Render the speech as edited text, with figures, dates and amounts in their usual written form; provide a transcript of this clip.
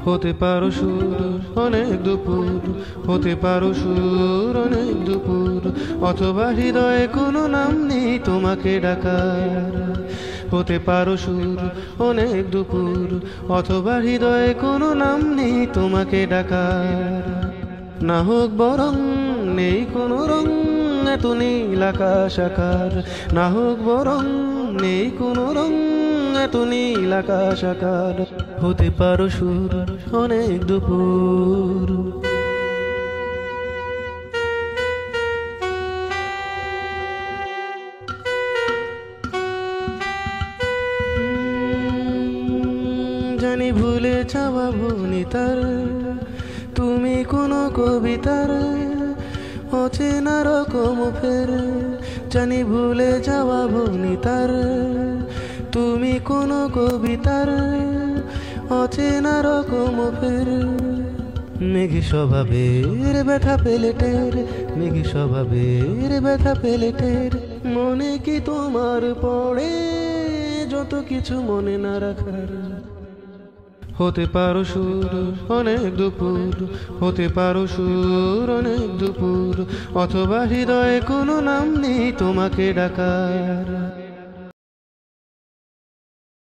হতে পারো সুর অনেক দুপুর, হতে পারো সুর অনেক দুপুর, অথবা হৃদয়ে কোনো নাম নেই তোমাকে ডাকার। হতে পারো সুর অনেক দুপুর, অথবা হৃদয়ে কোনো নাম নেই তোমাকে ডাকার। না হোক বরং নেই কোনো রং এত নীল আকাশ আকার, না হোক বরং নেই কোনো রং এত নীল আকাশ আকার। হতে পারো সুর অনেক দুপুর। জানি ভুলে যাওয়া ভুনিতার তুমি কোনো কবিতার অচেনা রকম ফের। জানি ভুলে যাওয়া ভুনিতার তুমি কোনো কবিতার অচেনা রকম ফের। মেঘে স্বভাবের ব্যথা পেলেটের, মেঘে স্বভাবের ব্যথা পেলেটের। মনে কি তোমার পড়ে যত কিছু মনে না রাখার। হতে পারো সুর অনেক দুপুর, হতে পারো সুর অনেক দুপুর, অথবা হৃদয়ে কোনো নাম নেই তোমাকে ডাকার।